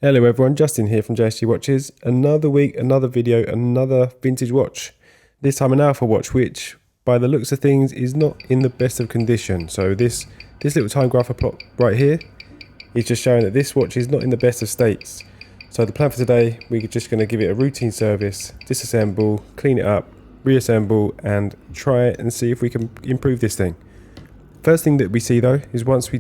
Hello everyone, Justin here from JSG Watches. Another week, another video, another vintage watch. This time an Alpha watch, which by the looks of things is not in the best of condition. So this little time graph I plot right here is just showing that this watch is not in the best of states. So the plan for today, we're just going to give it a routine service, disassemble, clean it up, reassemble and try it and see if we can improve this thing. First thing that we see though is once we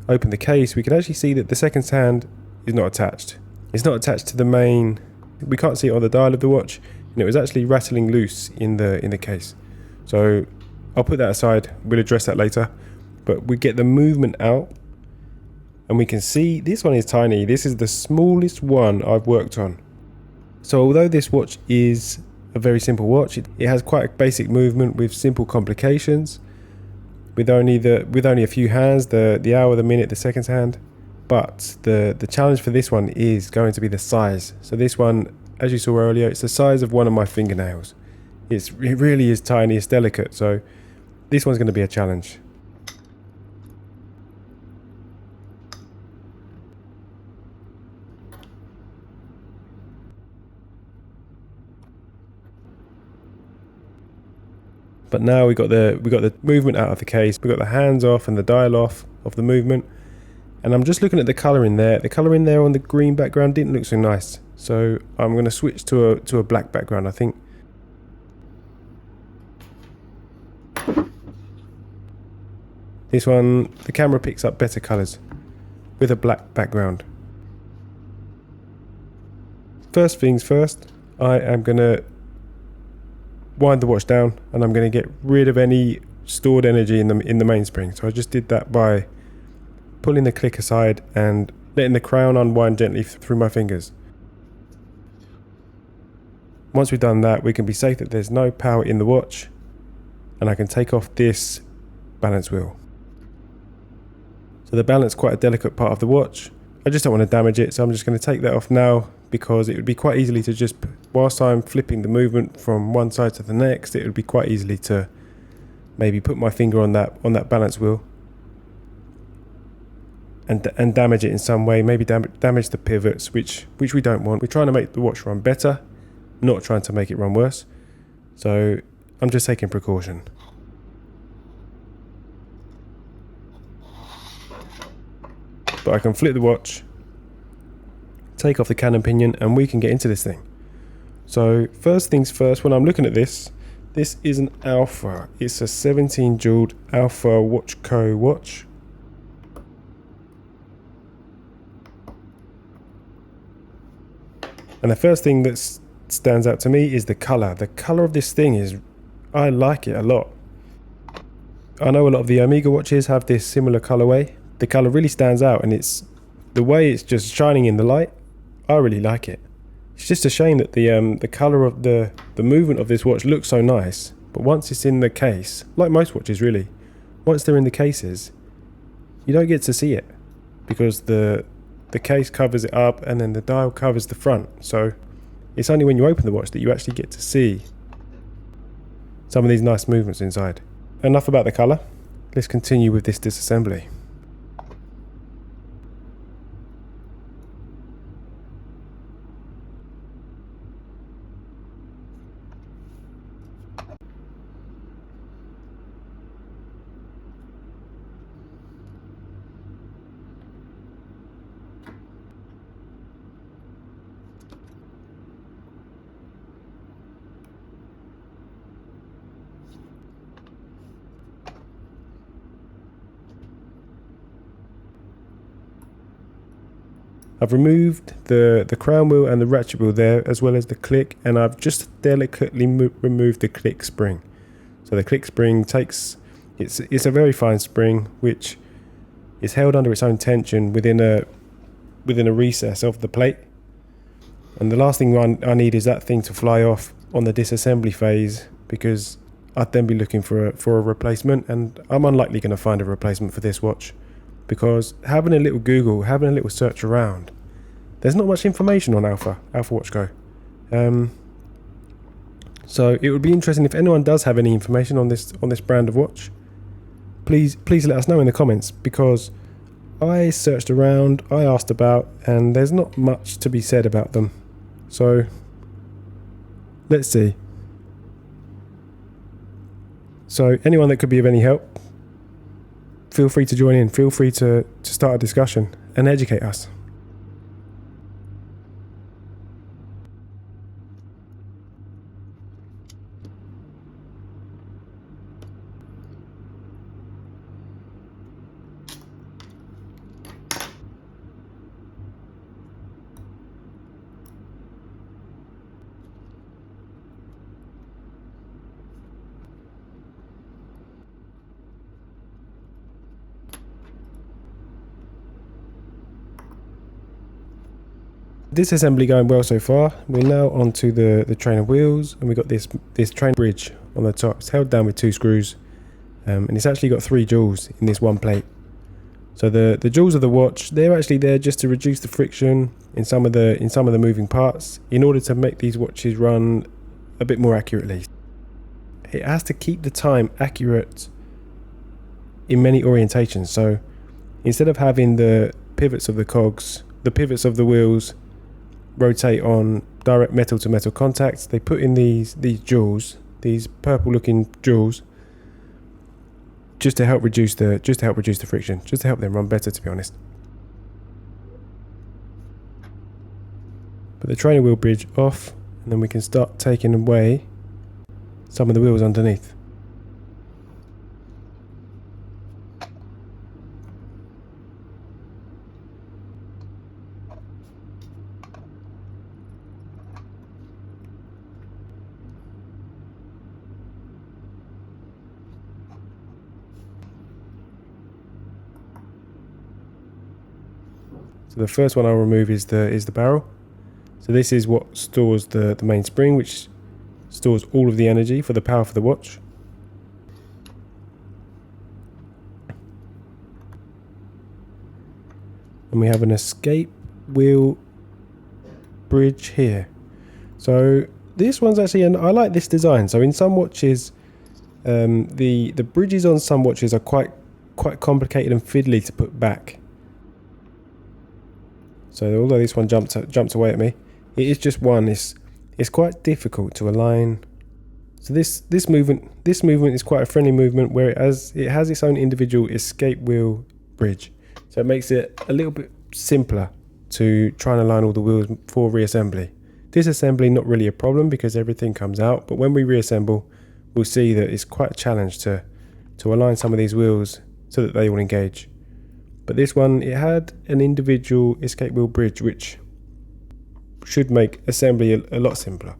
open the case, we can actually see that the second hand is not attached. It's not attached to the main. We can't see it on the dial of the watch, and it was actually rattling loose in the case. So I'll put that aside. We'll address that later. But we get the movement out, and we can see this one is tiny. This is the smallest one I've worked on. So although this watch is a very simple watch, it has quite a basic movement with simple complications, with only a few hands, the hour, the minute, the seconds hand. But the challenge for this one is going to be the size. So this one, as you saw earlier, it's the size of one of my fingernails. It really is tiny, it's delicate. So this one's going to be a challenge. But now we got the movement out of the case. We got the hands off and the dial off of the movement. And I'm just looking at the colour in there. The colour in there on the green background didn't look so nice. So I'm going to switch to a black background, I think. This one, the camera picks up better colours with a black background. First things first, I am going to wind the watch down and I'm going to get rid of any stored energy in the mainspring. So I just did that by pulling the click aside and letting the crown unwind gently through my fingers. Once we've done that, we can be safe that there's no power in the watch, and I can take off this balance wheel. So the balance is quite a delicate part of the watch. I just don't want to damage it, so I'm just going to take that off now, because it would be quite easily to just, whilst I'm flipping the movement from one side to the next, it would be quite easily to maybe put my finger on that balance wheel and damage it in some way, maybe damage the pivots, which we don't want. We're trying to make the watch run better, not trying to make it run worse. So I'm just taking precaution. But I can flip the watch, take off the cannon pinion, and we can get into this thing. So first things first, when I'm looking at this is an Alpha. It's a 17 jeweled Alpha Watchco watch. And the first thing that stands out to me is the colour. The colour of this thing is, I like it a lot. I know a lot of the Omega watches have this similar colourway. The colour really stands out, and it's the way it's just shining in the light. I really like it. It's just a shame that the colour of the movement of this watch looks so nice, but once it's in the case, like most watches really, once they're in the cases, you don't get to see it, because the case covers it up and then the dial covers the front. So it's only when you open the watch that you actually get to see some of these nice movements inside. Enough about the colour. Let's continue with this disassembly. I've removed the crown wheel and the ratchet wheel there, as well as the click, and I've just delicately removed the click spring. So the click spring it's a very fine spring which is held under its own tension within a recess of the plate. And the last thing I need is that thing to fly off on the disassembly phase, because I'd then be looking for a replacement, and I'm unlikely going to find a replacement for this watch. Because having a little Google, having a little search around, there's not much information on Alpha Watchco. So it would be interesting if anyone does have any information on this brand of watch. Please let us know in the comments, because I searched around, I asked about, and there's not much to be said about them. So let's see. So anyone that could be of any help, feel free to join in. Feel free to start a discussion and educate us. Disassembly going well so far. We're now onto the train of wheels, and we've got this train bridge on the top. It's held down with 2 screws, and it's actually got 3 jewels in this one plate. So the jewels of the watch, they're actually there just to reduce the friction in some of the moving parts in order to make these watches run a bit more accurately. It has to keep the time accurate in many orientations. So instead of having the pivots of the cogs, the pivots of the wheels rotate on direct metal to metal contacts, they put in these jewels, these purple looking jewels, just to help reduce the friction, just to help them run better, to be honest. Put the trainer wheel bridge off, and then we can start taking away some of the wheels underneath. So the first one I'll remove is the barrel. So this is what stores the main spring, which stores all of the energy for the power for the watch. And we have an escape wheel bridge here. So this one's actually, and I like this design. So in some watches, the bridges on some watches are quite complicated and fiddly to put back. So although this one jumped away at me, it is just one. It's quite difficult to align. So this movement is quite a friendly movement where it has its own individual escape wheel bridge. So it makes it a little bit simpler to try and align all the wheels for reassembly. Disassembly not really a problem because everything comes out, but when we reassemble, we'll see that it's quite a challenge to align some of these wheels so that they all engage. But this one, it had an individual escape wheel bridge, which should make assembly a lot simpler.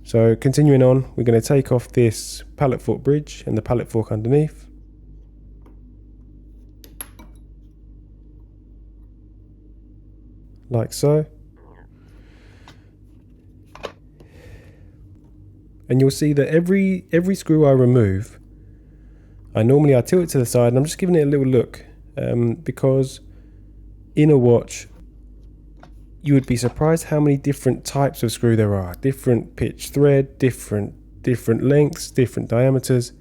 So continuing on, we're going to take off this pallet fork bridge and the pallet fork underneath. Like so. And you'll see that every screw I remove, I tilt it to the side, and I'm just giving it a little look. Because in a watch, you would be surprised how many different types of screw there are. Different pitch thread, different lengths, different diameters.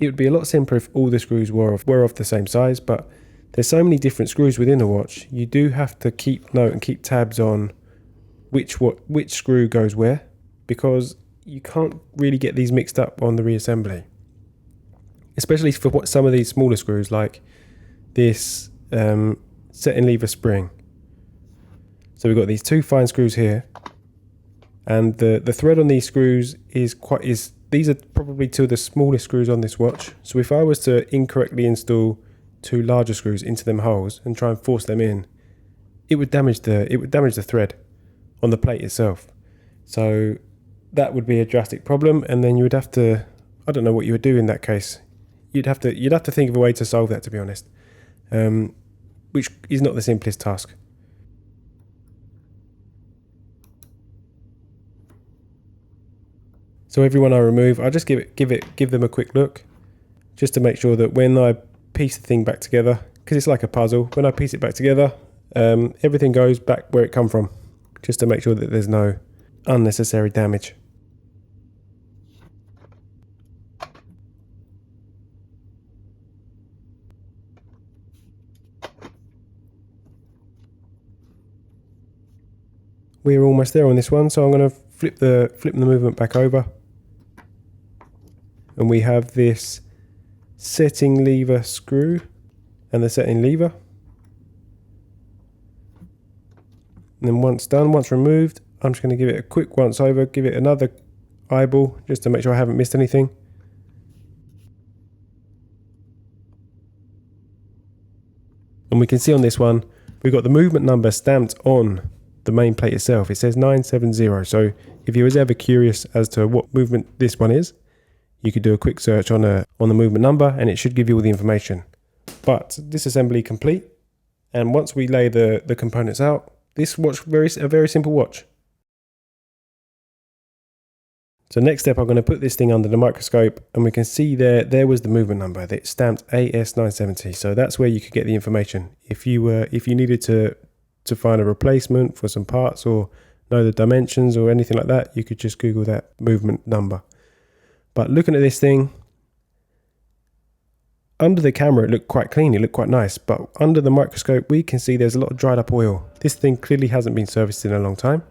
It would be a lot simpler if all the screws were of the same size, but there's so many different screws within a watch. You do have to keep note and keep tabs on which screw goes where, because you can't really get these mixed up on the reassembly. Especially for some of these smaller screws, like this set and lever spring. So we've got these 2 fine screws here, and the thread on these screws these are probably 2 of the smallest screws on this watch. So if I was to incorrectly install 2 larger screws into them holes and try and force them in, it would damage the thread on the plate itself. So that would be a drastic problem, and then you would have to, I don't know what you would do in that case. You'd have to think of a way to solve that, to be honest. Which is not the simplest task. So everyone I remove, I just give them a quick look, just to make sure that when I piece the thing back together, because it's like a puzzle, when I piece it back together, everything goes back where it come from, just to make sure that there's no unnecessary damage. we're almost there on this one. So I'm going to flip the movement back over. And we have this setting lever screw and the setting lever. And then once done, once removed, I'm just going to give it a quick once over, give it another eyeball just to make sure I haven't missed anything. And we can see on this one, we've got the movement number stamped on the main plate itself. It says 970. So if you was ever curious as to what movement this one is, you could do a quick search on the movement number and it should give you all the information. But disassembly complete. And once we lay the components out, this watch a very simple watch. So next step, I'm going to put this thing under the microscope and we can see there was the movement number that stamped AS970. So that's where you could get the information. If you needed to find a replacement for some parts or know the dimensions or anything like that, you could just Google that movement number. But looking at this thing, under the camera it looked quite clean, it looked quite nice, but under the microscope we can see there's a lot of dried up oil. This thing clearly hasn't been serviced in a long time.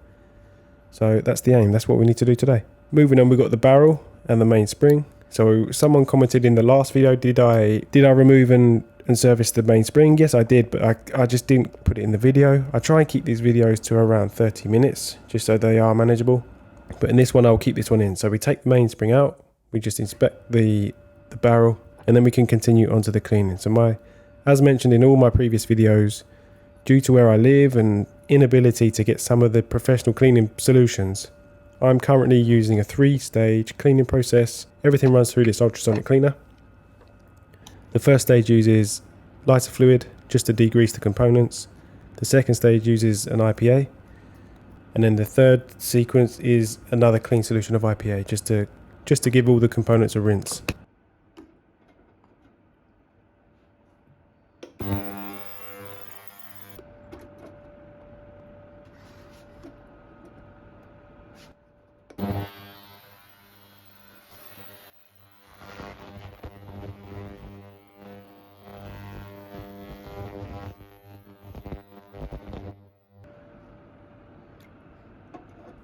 So that's the aim, that's what we need to do today. Moving on, we've got the barrel and the main spring. So someone commented in the last video, did I remove and service the main spring? Yes, I did, but I just didn't put it in the video. I try and keep these videos to around 30 minutes, just so they are manageable. But in this one, I'll keep this one in. So we take the main spring out, we just inspect the barrel, and then we can continue onto the cleaning. So as mentioned in all my previous videos, due to where I live and inability to get some of the professional cleaning solutions, I'm currently using a 3-stage cleaning process. Everything runs through this ultrasonic cleaner. The first stage uses lighter fluid just to degrease the components. The second stage uses an IPA. And then the third sequence is another clean solution of IPA just to give all the components a rinse.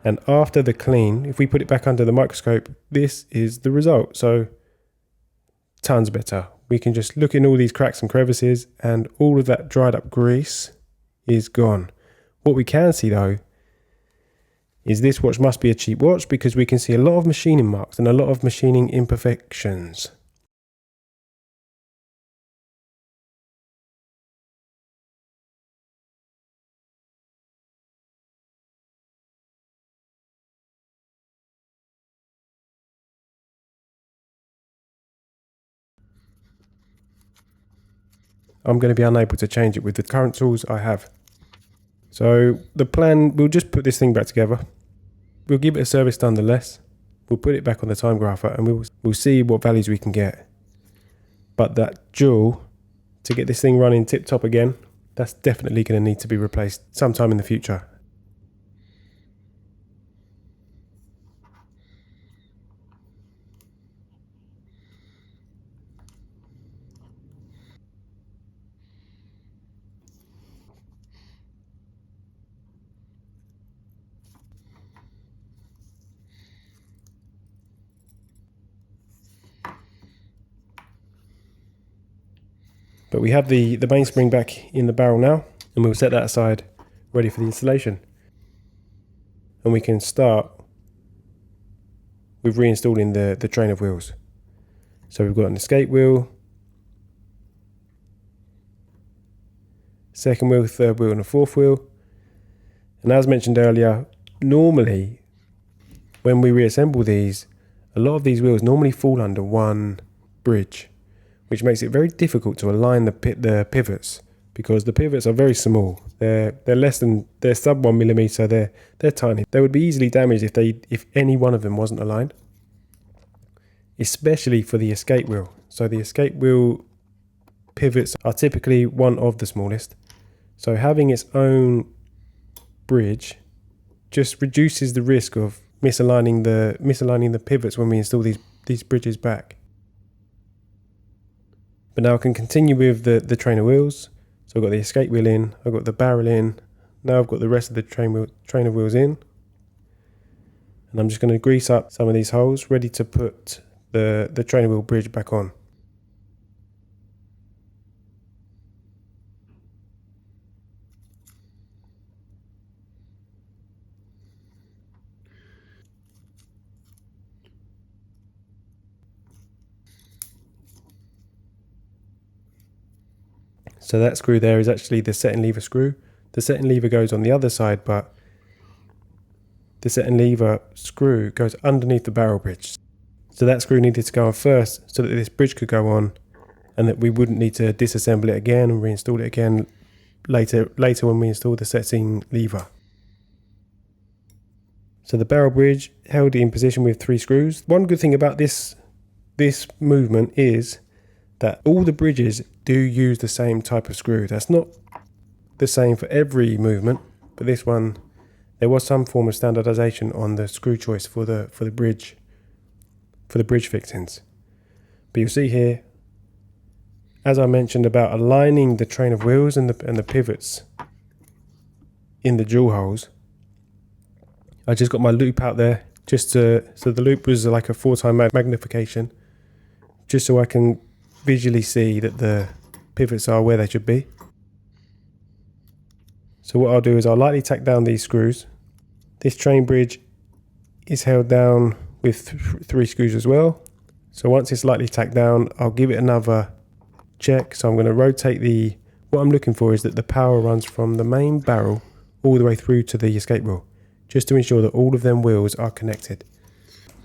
And after the clean, if we put it back under the microscope, this is the result. So tons better. We can just look in all these cracks and crevices and all of that dried up grease is gone. What we can see though, is this watch must be a cheap watch because we can see a lot of machining marks and a lot of machining imperfections. I'm going to be unable to change it with the current tools I have. So the plan, we'll just put this thing back together. We'll give it a service nonetheless. We'll put it back on the time grapher and we'll see what values we can get. But that jewel, to get this thing running tip top again, that's definitely going to need to be replaced sometime in the future. But we have the mainspring back in the barrel now, and we'll set that aside, ready for the installation. And we can start with reinstalling the train of wheels. So we've got an escape wheel, second wheel, third wheel and a fourth wheel. And as mentioned earlier, normally when we reassemble these, a lot of these wheels normally fall under one bridge, which makes it very difficult to align the pivots because the pivots are very small. They're sub 1 millimeter. They're tiny. They would be easily damaged if any one of them wasn't aligned, especially for the escape wheel. So the escape wheel pivots are typically one of the smallest. So having its own bridge just reduces the risk of misaligning the pivots when we install these bridges back. But now I can continue with the trainer wheels. So I've got the escape wheel in, I've got the barrel in, Now I've got the rest of the train of wheels in. And I'm just going to grease up some of these holes, ready to put the train wheel bridge back on. So that screw there is actually the setting lever screw. The setting lever goes on the other side, but the setting lever screw goes underneath the barrel bridge. So that screw needed to go on first so that this bridge could go on, and that we wouldn't need to disassemble it again and reinstall it again later when we install the setting lever. So the barrel bridge held in position with 3 screws. One good thing about this movement is that all the bridges do use the same type of screw. That's not the same for every movement, but this one, there was some form of standardization on the screw choice for the bridge fixings. But you'll see here, as I mentioned about aligning the train of wheels and the pivots in the jewel holes, I just got my loop out there so the loop was like a 4x magnification, just so I can visually see that the pivots are where they should be. So what I'll do is I'll lightly tack down these screws. This train bridge is held down with 3 screws as well. So once it's lightly tacked down, I'll give it another check. So I'm going to rotate what I'm looking for is that the power runs from the main barrel all the way through to the escape wheel, just to ensure that all of them wheels are connected.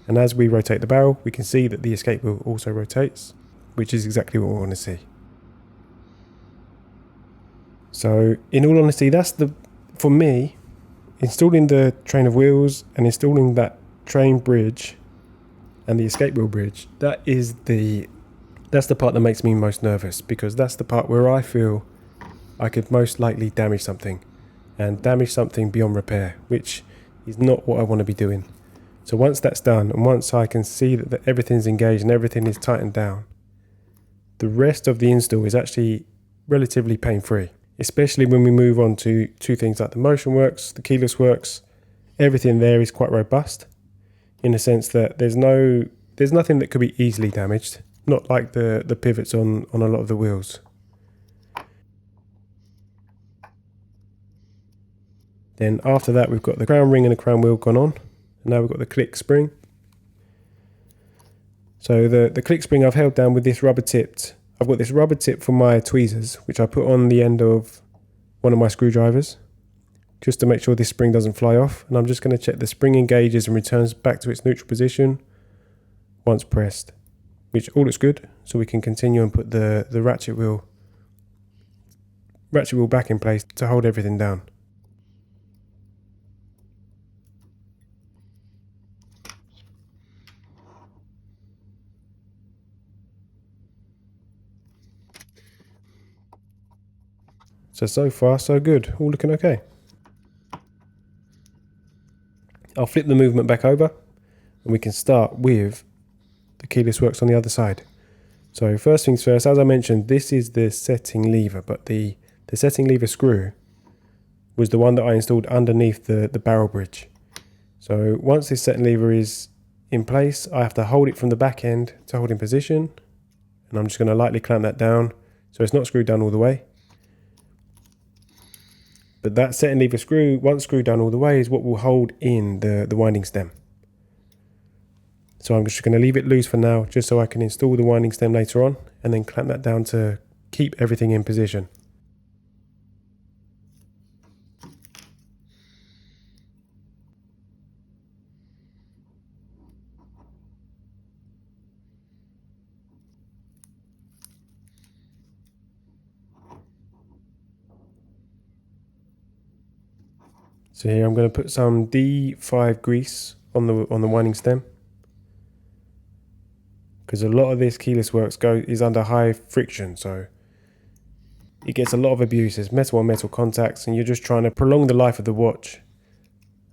And as we rotate the barrel, we can see that the escape wheel also rotates, which is exactly what we want to see. So in all honesty, for me, installing the train of wheels and installing that train bridge and the escape wheel bridge, that's the part that makes me most nervous, because that's the part where I feel I could most likely damage something, and damage something beyond repair, which is not what I want to be doing. So once that's done, and once I can see that everything's engaged and everything is tightened down, the rest of the install is actually relatively pain-free, especially when we move on to things like the motion works, the keyless works. Everything there is quite robust, in the sense that there's nothing that could be easily damaged, not like the pivots on a lot of the wheels. Then after that, we've got the crown ring and the crown wheel gone on, and now we've got the click spring. So the click spring I've held down with this rubber tipped. I've got this rubber tip for my tweezers, which I put on the end of one of my screwdrivers, just to make sure this spring doesn't fly off. And I'm just going to check the spring engages and returns back to its neutral position once pressed, which all looks good. So we can continue and put the ratchet wheel back in place to hold everything down. So far so good, all looking okay. I'll flip the movement back over and we can start with the keyless works on the other side. So first things first, as I mentioned, this is the setting lever, but the setting lever screw was the one that I installed underneath the barrel bridge. So once this setting lever is in place, I have to hold it from the back end to hold in position, and I'm just going to lightly clamp that down so it's not screwed down all the way. But that setting lever screw, once screwed down all the way, is what will hold in the winding stem. So I'm just going to leave it loose for now, just so I can install the winding stem later on, and then clamp that down to keep everything in position. So here I'm going to put some D5 grease on the winding stem, because a lot of this keyless works is under high friction, so it gets a lot of abuse. There's metal on metal contacts, and you're just trying to prolong the life of the watch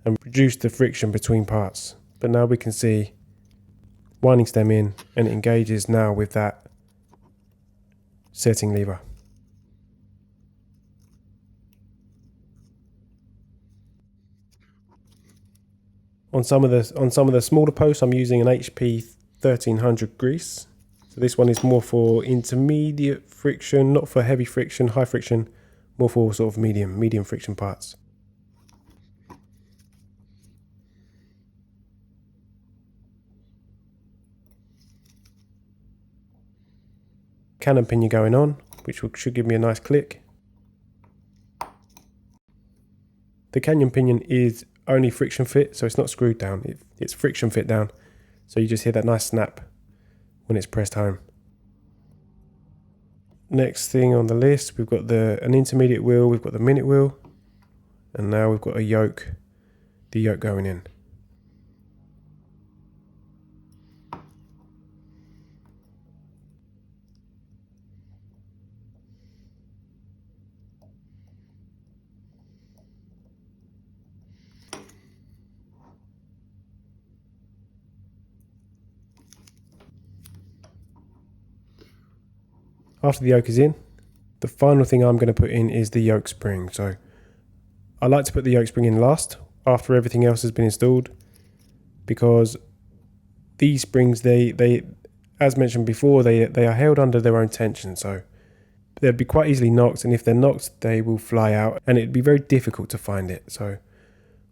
and reduce the friction between parts. But now we can see winding stem in, and it engages now with that setting lever. On some of the smaller posts, I'm using an HP 1300 grease. So this one is more for intermediate friction, not for heavy friction, high friction, more for sort of medium friction parts. Cannon pinion going on, which should give me a nice click. The cannon pinion is only friction fit, so it's not screwed down, it's friction fit down. So you just hear that nice snap when it's pressed home. Next thing on the list, we've got an intermediate wheel, we've got the minute wheel, and now we've got the yoke going in. After the yoke is in, the final thing I'm going to put in is the yoke spring. So I like to put the yoke spring in last, after everything else has been installed, because these springs, they as mentioned before, they are held under their own tension, so they'll be quite easily knocked, and if they're knocked, they will fly out, and it'd be very difficult to find it. So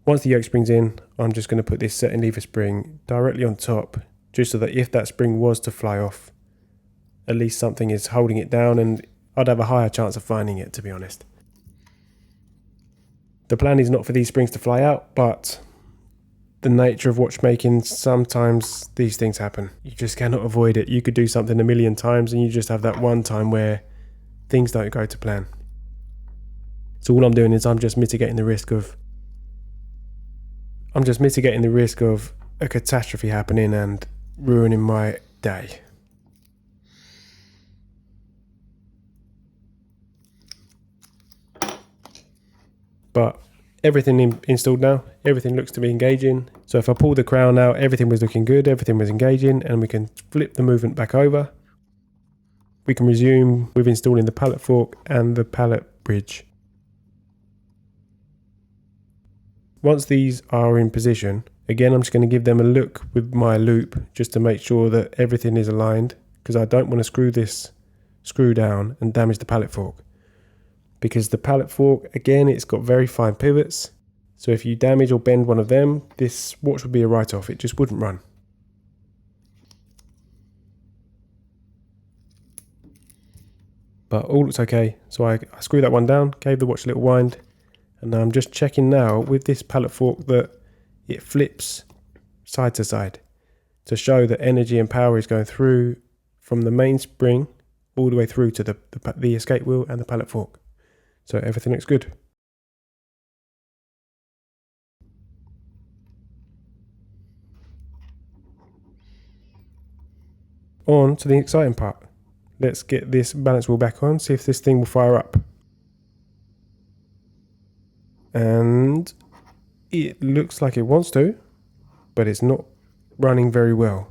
once the yoke spring's in, I'm just going to put this setting lever spring directly on top, just so that if that spring was to fly off, at least something is holding it down, and I'd have a higher chance of finding it, to be honest. The plan is not for these springs to fly out, but the nature of watchmaking, sometimes these things happen. You just cannot avoid it. You could do something a million times and you just have that one time where things don't go to plan. So all I'm doing is I'm just mitigating the risk of a catastrophe happening and ruining my day. But everything installed now, everything looks to be engaging. So if I pull the crown out, everything was looking good, everything was engaging, and we can flip the movement back over. We can resume with installing the pallet fork and the pallet bridge. Once these are in position, again I'm just going to give them a look with my loop just to make sure that everything is aligned, because I don't want to screw this screw down and damage the pallet fork. Because the pallet fork, again, it's got very fine pivots, so if you damage or bend one of them, this watch would be a write-off, it just wouldn't run. But all looks okay, so I screwed that one down, gave the watch a little wind, and I'm just checking now with this pallet fork that it flips side to side to show that energy and power is going through from the main spring all the way through to the escape wheel and the pallet fork. So everything looks good. On to the exciting part. Let's get this balance wheel back on, see if this thing will fire up. And it looks like it wants to, but it's not running very well.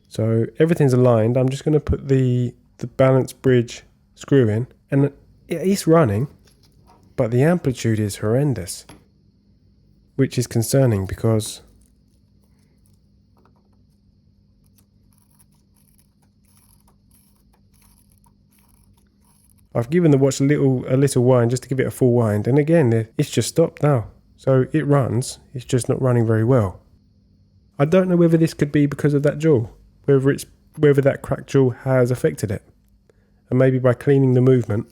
So everything's aligned. I'm just going to put the balance bridge screw in, and it's running, but the amplitude is horrendous, which is concerning because I've given the watch a little wind just to give it a full wind, and again it's just stopped now. So it runs, it's just not running very well. I don't know whether this could be because of that jewel, whether that cracked jewel has affected it, and maybe by cleaning the movement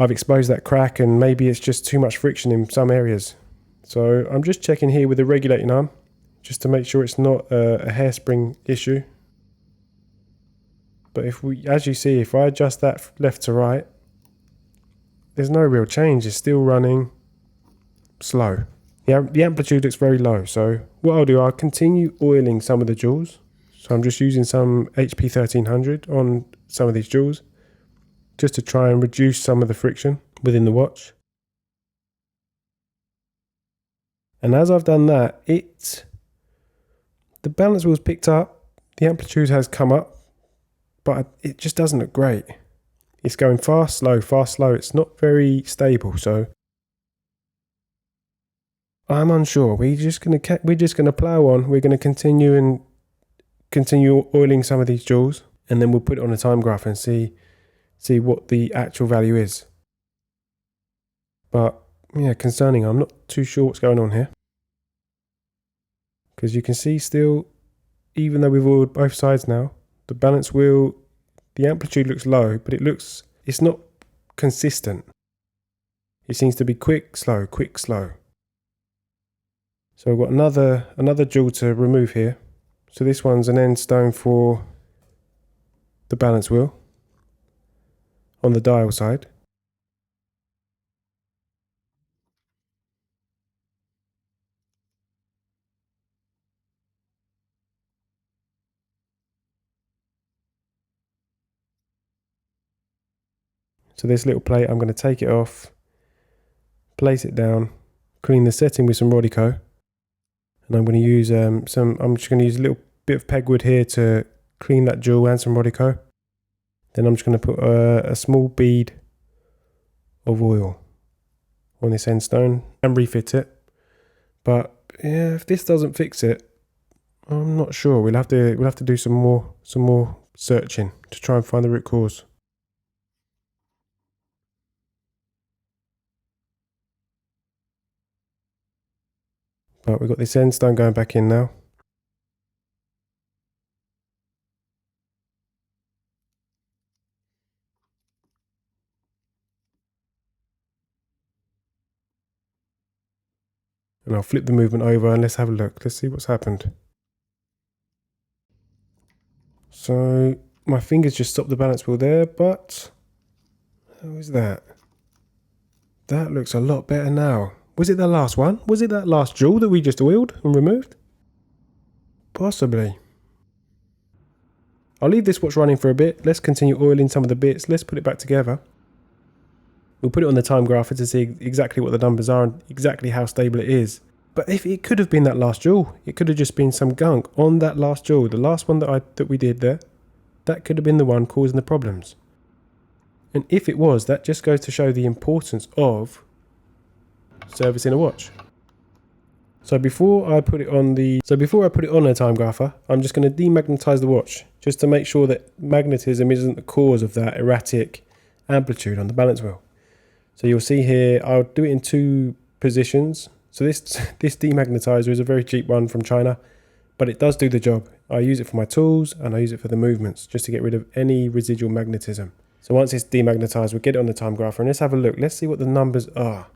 I've exposed that crack, and maybe it's just too much friction in some areas. So I'm just checking here with the regulating arm just to make sure it's not a hairspring issue. But as you see, if I adjust that left to right, there's no real change. It's still running slow. The amplitude looks very low. So what I'll do, I'll continue oiling some of the jewels. So I'm just using some HP 1300 on some of these jewels, just to try and reduce some of the friction within the watch. And as I've done that, the balance wheel's picked up, the amplitude has come up, but it just doesn't look great. It's going fast, slow, it's not very stable. So I'm unsure. We're just gonna plow on. We're gonna continue oiling some of these jewels, and then we'll put it on a time graph and see what the actual value is. But yeah, concerning, I'm not too sure what's going on here, because you can see still, even though we've oiled both sides now, the balance wheel, the amplitude looks low, but it's not consistent. It seems to be quick, slow, quick, slow. So I've got another jewel to remove here. So this one's an end stone for the balance wheel on the dial side. So this little plate, I'm going to take it off, place it down, clean the setting with some Rodico, and I'm going to use I'm just going to use a little bit of pegwood here to clean that jewel and some Rodico. Then I'm just going to put a small bead of oil on this end stone and refit it. But yeah, if this doesn't fix it, I'm not sure. We'll have to do some more searching to try and find the root cause. But we've got this end stone going back in now. And I'll flip the movement over and let's have a look. Let's see what's happened. So my fingers just stopped the balance wheel there, but how is that? That looks a lot better now. Was it the last one? Was it that last jewel that we just oiled and removed? Possibly. I'll leave this watch running for a bit. Let's continue oiling some of the bits. Let's put it back together. We'll put it on the time grapher to see exactly what the numbers are and exactly how stable it is. But if it could have been that last jewel, it could have just been some gunk on that last jewel, the last one that we did there. That could have been the one causing the problems. And if it was, that just goes to show the importance of servicing a watch. So before I put it on a time grapher, I'm just going to demagnetize the watch just to make sure that magnetism isn't the cause of that erratic amplitude on the balance wheel. So you'll see here, I'll do it in 2 positions. So this demagnetizer is a very cheap one from China, but it does do the job. I use it for my tools and I use it for the movements just to get rid of any residual magnetism. So once it's demagnetized, we'll get it on the time grapher and let's have a look. Let's see what the numbers are.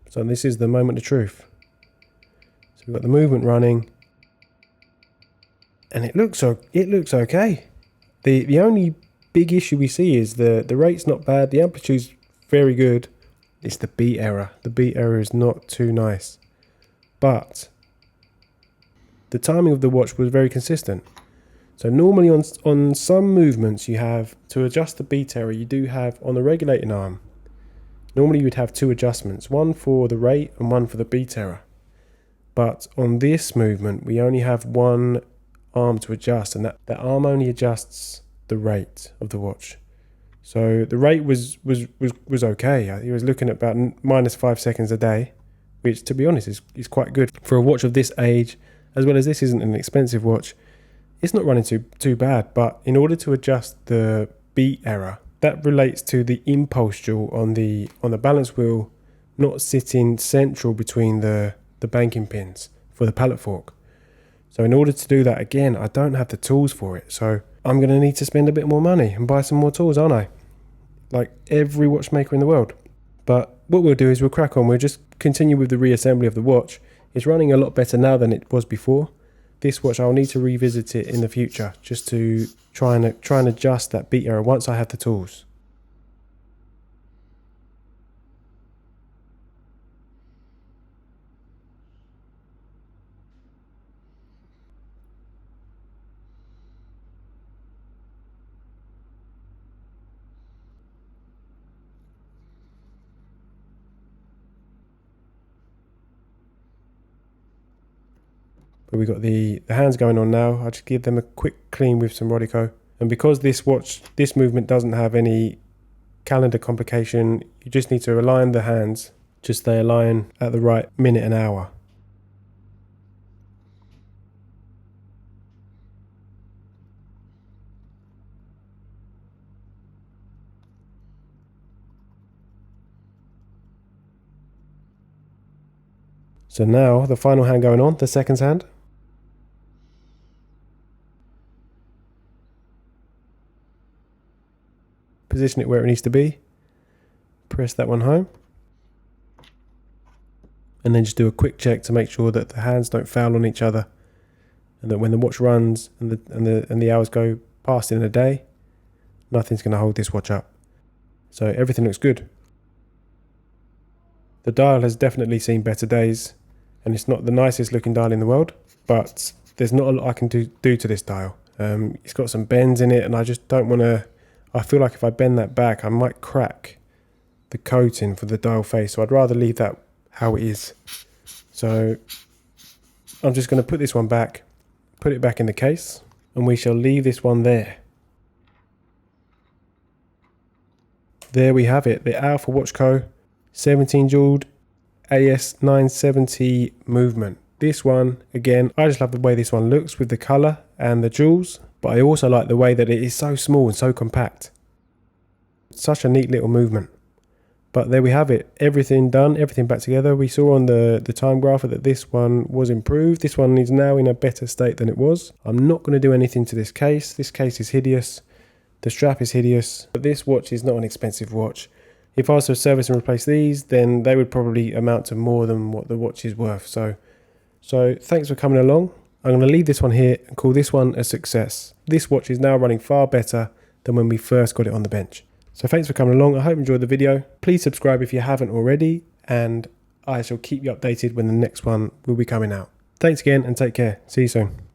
So this is the moment of truth. So we've got the movement running and it looks okay. The only big issue we see is the rate's not bad, the amplitude's very good. It's the beat error. The beat error is not too nice. But the timing of the watch was very consistent. So normally on some movements you have, to adjust the beat error, you do have on the regulating arm, normally you'd have 2 adjustments, one for the rate and one for the beat error. But on this movement we only have one arm to adjust, and that arm only adjusts the rate of the watch. So the rate was okay. He was looking at about -5 seconds a day, which to be honest is quite good for a watch of this age, as well as this isn't an expensive watch. It's not running too bad, but in order to adjust the beat error, that relates to the impulse jewel on the balance wheel not sitting central between the banking pins for the pallet fork. So in order to do that, again, I don't have the tools for it. So I'm going to need to spend a bit more money and buy some more tools, aren't I? Like every watchmaker in the world. But what we'll do is we'll crack on. We'll just continue with the reassembly of the watch. It's running a lot better now than it was before. This watch, I'll need to revisit it in the future just to try and adjust that beat error once I have the tools. But we've got the hands going on now. I'll just give them a quick clean with some Rodico. And because this movement doesn't have any calendar complication, you just need to align the hands just they align at the right minute and hour. So now the final hand going on, the seconds hand. Position it where it needs to be. Press that one home. And then just do a quick check to make sure that the hands don't foul on each other, and that when the watch runs and the hours go past in a day, nothing's going to hold this watch up. So everything looks good. The dial has definitely seen better days, and it's not the nicest looking dial in the world, but there's not a lot I can do to this dial. It's got some bends in it, and I just don't want to. I feel like if I bend that back, I might crack the coating for the dial face, so I'd rather leave that how it is. So I'm just going to put this one back, put it back in the case, and we shall leave this one there. There we have it, the Alpha Watch Co. 17 jeweled AS970 movement. This one, again, I just love the way this one looks with the colour and the jewels, but I also like the way that it is so small and so compact. Such a neat little movement. But there we have it, everything done, everything back together. We saw on the time graph that this one was improved. This one is now in a better state than it was. I'm not going to do anything to this case. This case is hideous. The strap is hideous. But this watch is not an expensive watch. If I was to service and replace these, then they would probably amount to more than what the watch is worth. So thanks for coming along. I'm going to leave this one here and call this one a success. This watch is now running far better than when we first got it on the bench. So thanks for coming along. I hope you enjoyed the video. Please subscribe if you haven't already, and I shall keep you updated when the next one will be coming out. Thanks again and take care. See you soon.